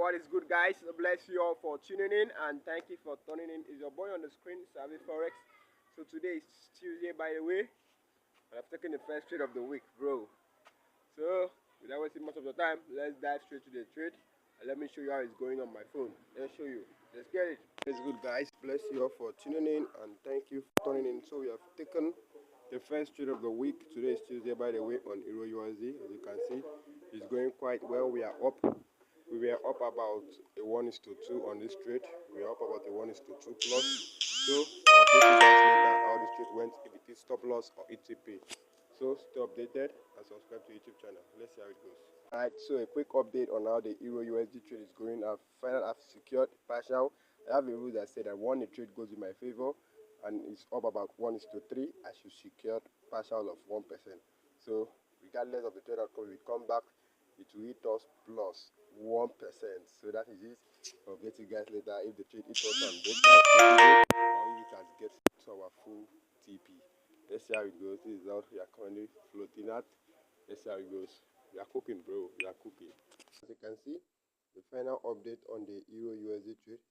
What is good, guys? Bless you all for tuning in and thank you for tuning in. Is your boy on the screen, Savvy Forex. So today is Tuesday, by the way, and I've taken the first trade of the week, bro. So without wasting much of the time, let's dive straight to the trade and let me show you how it's going on my phone. Let's show you. Let's get it. It's good, guys. Bless you all for tuning in and thank you for tuning in. So we have taken the first trade of the week. Today is Tuesday, by the way, on Euro USD. As you can see, it's going quite well. We are up. We were up about a 1:2 on this trade. We are up about a 1:2 plus. So I'll update you guys later how this trade went, if it is stop loss or ETP. So stay updated and subscribe to YouTube channel. Let's see how it goes. Alright, so a quick update on how the Euro USD trade is going. I've secured partial. I have a rule that said that when the trade goes in my favor and it's up about 1:3, I should secure partial of 1%. So regardless of the trade outcome, we come back, it will hit us plus 1%. So that is it. I'll get you guys later if the trade hits us and breaks out or if it has get to our full TP. Let's see how it goes. This is how we are currently floating at. Let's see how it goes. We are cooking, bro. We are cooking. As you can see, the final update on the Euro USD trade.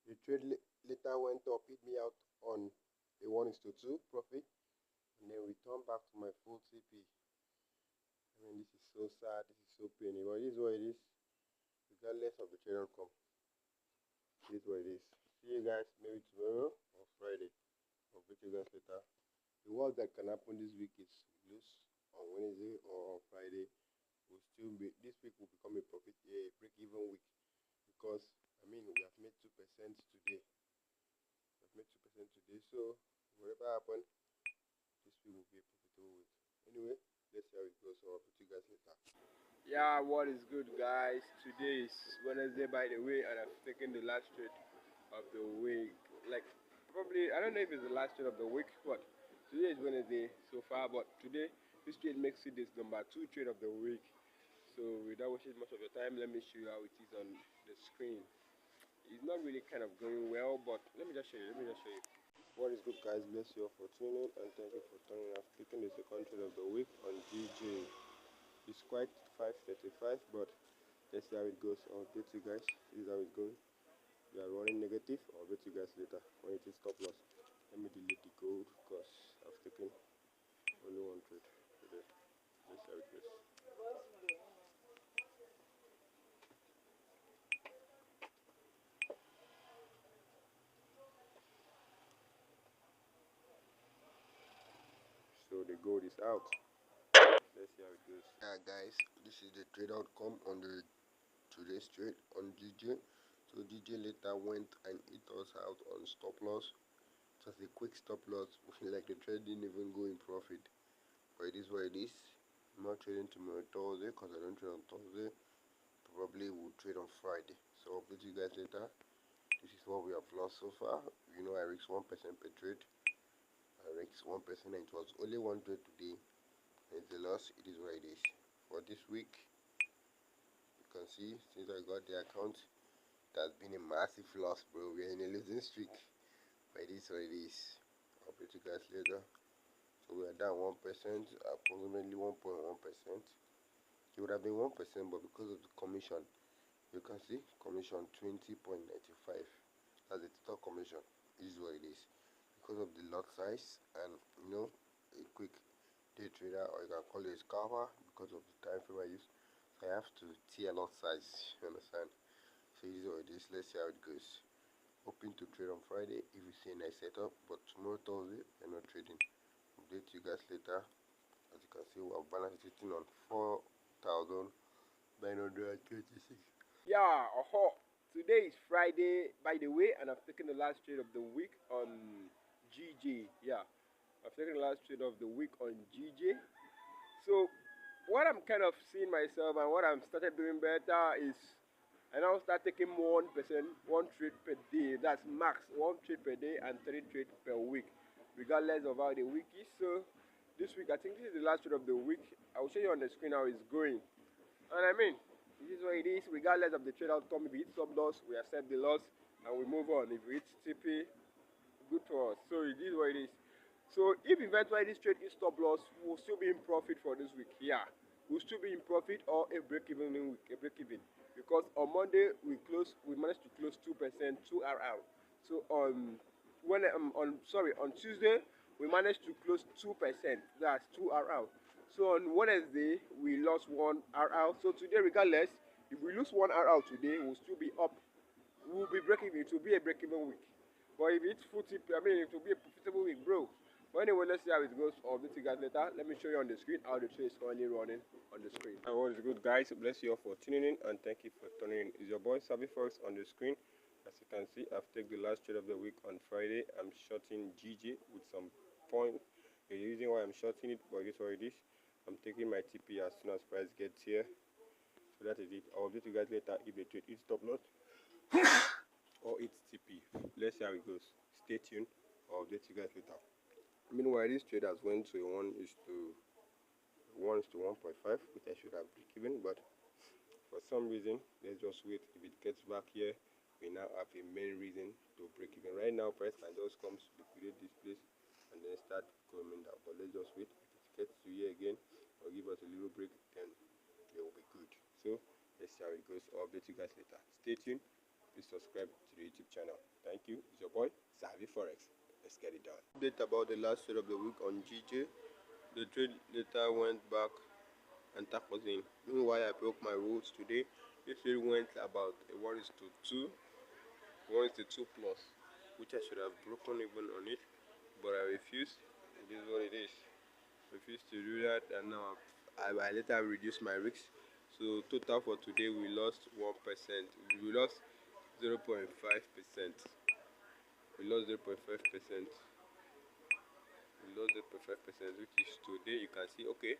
The trade later went up, hit me out on a 1:2 profit, and then return back to my full TP. I mean, this is so sad. This is so painful. But this is what it is. Regardless of the trade outcome, this is what it is. See you guys maybe tomorrow or Friday. I'll meet you guys later. The worst that can happen this week is lose on Wednesday or on Friday. Will still be, this week will become a profit, a break-even week, because I mean we have made 2% today. So whatever happens, this week will be a profitable week. Anyway, let's see how it goes. So I'll meet you guys later. Yeah, what is good, guys? Today is Wednesday, by the way, and I've taken the last trade of the week. Like, probably, I don't know if it's the last trade of the week, but today is Wednesday so far. But today, this trade makes it this number 2 trade of the week. So, without wasting much of your time, let me show you how it is on the screen. It's not really kind of going well, but let me just show you. What is good, guys? Bless you all for tuning in and thank you for turning off. Taking the second trade of the week on GJ. It's quite 5:35, but let's see how it goes. I'll update you guys. This is how it's going. We are running negative. I'll update you guys later when it is stop loss. Let me delete the code because I've taken only one trade today. Let's see how it goes. So the gold is out. Let's see how it goes. Yeah, guys, this is the trade outcome on the today's trade on GJ. So GJ later went and hit us out on stop loss. It was a quick stop loss. Like the trade didn't even go in profit. But it is what it is. I'm not trading tomorrow Thursday because I don't trade on Thursday. Probably will trade on Friday. So I'll update you guys later. This is what we have lost so far. You know, I risked 1% per trade. I risked 1% and it was only one trade today. It's a loss. It is what it is. For this week, you can see since I got the account, it has been a massive loss, bro. We are in a losing streak. But it is what it is. I'll update you guys later. So we are down 1%, approximately 1.1%. It would have been 1%, but because of the commission, you can see commission 20.95. That's the total commission. This is what it is. Because of the lot size and you know a quick day trader, or you can call it a scalper, because of the time frame I use. So I have to tier lot size. You understand? So this is what it is. Let's see how it goes. Hoping to trade on Friday if you see a nice setup, but tomorrow Thursday we're not trading. Update you guys later. As you can see, we have balance sitting on 4,926. Yeah, today is Friday, by the way, and I've taken the last trade of the week on GJ. Yeah, I've taken the last trade of the week on GJ. So what I'm kind of seeing myself and what I'm started doing better is I now start taking 1%, 1 trade per day. That's max 1 trade per day and 3 trades per week, regardless of how the week is. So this week, I think this is the last trade of the week. I will show you on the screen how it's going. And I mean, this is what it is, regardless of the trade outcome. If we hit stop loss, we accept the loss and we move on. If we hit TP, good for us. So it is what it is. So if eventually this trade is stop loss, we'll still be in profit for this week. Yeah, we'll still be in profit or a break-even week, a break-even. because on Monday we managed to close 2%, 2RR. So on Tuesday we managed to close 2%, that's 2RR. So on Wednesday we lost 1RR. So today, regardless, if we lose 1RR today, we'll still be up. We'll be breaking. It will be a break-even week. But if it's full tip, I mean, it will be a profitable week, bro. But anyway, let's see how it goes. I'll update you guys later. Let me show you on the screen how the trade is currently running on the screen. And what is good, guys? Bless you all for tuning in, and thank you for tuning in. It's your boy Sabi Forex on the screen. As you can see, I've taken the last trade of the week on Friday. I'm shorting GJ with some point. The reason why I'm shorting it, but guess what it is? I'm taking my TP as soon as price gets here. So that is it. I'll update you guys later if the trade is top loss or it's TP. Let's see how it goes. Stay tuned. I'll update you guys later. Meanwhile, this trade has went to 1:1.5, which I should have given, but for some reason, let's just wait. If it gets back here, we now have a main reason to break even. Right now, price can just come to liquidate this place and then start coming down. But let's just wait. If it gets to here again or give us a little break, then it will be good. So let's see how it goes. I'll update you guys later. Stay tuned. Please subscribe to the YouTube channel. Thank you. It's your boy Savi Forex. Let's get it done. Update about the last trade of the week on GJ. The trade later went back and tap was in. Meanwhile, I broke my rules today. This trade went about a 1:2, 1:2 plus, which I should have broken even on it, but I refused. It is what it is. Refused to do that, and now I later reduced my risks. So total for today, we lost 1%. We lost 0.5%. We lost 0.5%. We lost 0.5%, which is today. You can see, okay,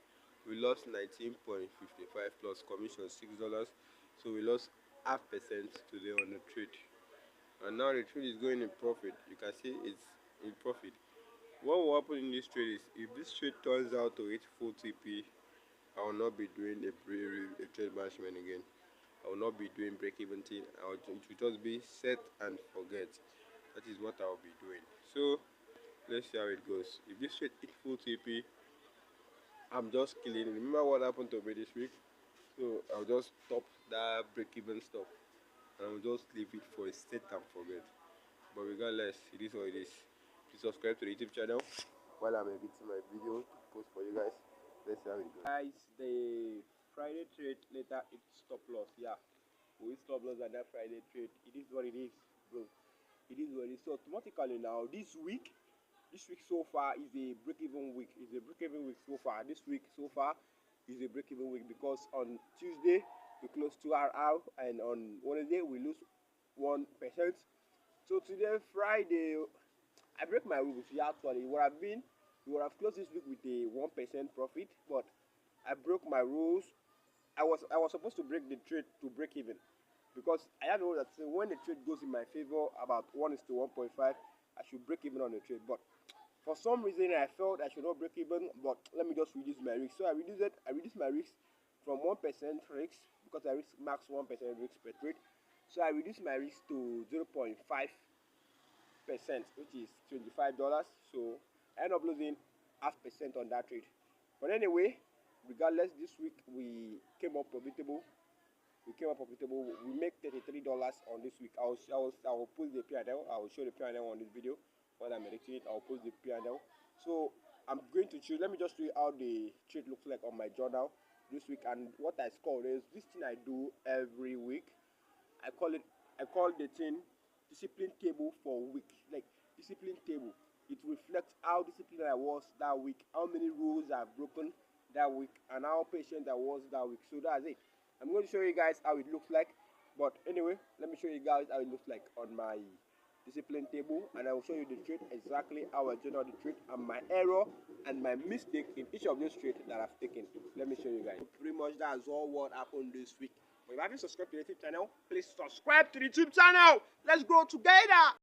we lost 19.55 plus commission $6. So we lost 0.5% today on the trade. And now the trade is going in profit. You can see it's in profit. What will happen in this trade is, if this trade turns out to hit full TP, I will not be doing a trade management again. I will not be doing break-even thing. It will just be set and forget. That is what I will be doing. So let's see how it goes. If this trade hit full TP, I'm just killing it. Remember what happened to me this week? So I'll just stop that break-even stuff, and I'll just leave it for a set and forget. But regardless, it is what it is. Please subscribe to the YouTube channel while I'm editing my video to post for you guys. Let's see how it goes. Guys, the Friday trade later, it's stop loss. Yeah, we stop loss on that Friday trade. It is what it is, bro. It is what it is. So automatically now, this week so far is a break-even week. It's a break-even week so far. This week so far is a break-even week, because on Tuesday we close 2RR, and on Wednesday we lose 1%. So today, Friday, I break my rules. Yeah, actually, we would have closed this week with a 1% profit, but I broke my rules. I was supposed to break the trade to break even, because I have a rule that says when the trade goes in my favor, about 1:1.5, I should break even on the trade. But for some reason, I felt I should not break even, but let me just reduce my risk. So I reduced it. I reduced my risk from 1% risk, because I risk max 1% risk per trade. So I reduced my risk to 0.5%, which is $25. So I end up losing 0.5% on that trade. But anyway, regardless, this week we came up profitable. We make $33 on this week. I will post the P&L. I will show the P&L on this video. While I'm editing it, I'll post the P&L. So I'm going to choose. Let me just show you how the trade looks like on my journal this week, and what I scored is this thing I do every week. I call the thing discipline table for week. Like discipline table. It reflects how disciplined I was that week, how many rules I've broken that week, and how patient I was that week. So that's it. I'm going to show you guys how it looks like. But anyway, let me show you guys how it looks like on my discipline table, and I will show you the trade, exactly how I generate the trade, and my error and my mistake in each of those trades that I've taken. Let me show you guys. Pretty much that's all what happened this week. But if you haven't subscribed to the YouTube channel, please subscribe to the YouTube channel. Let's grow together.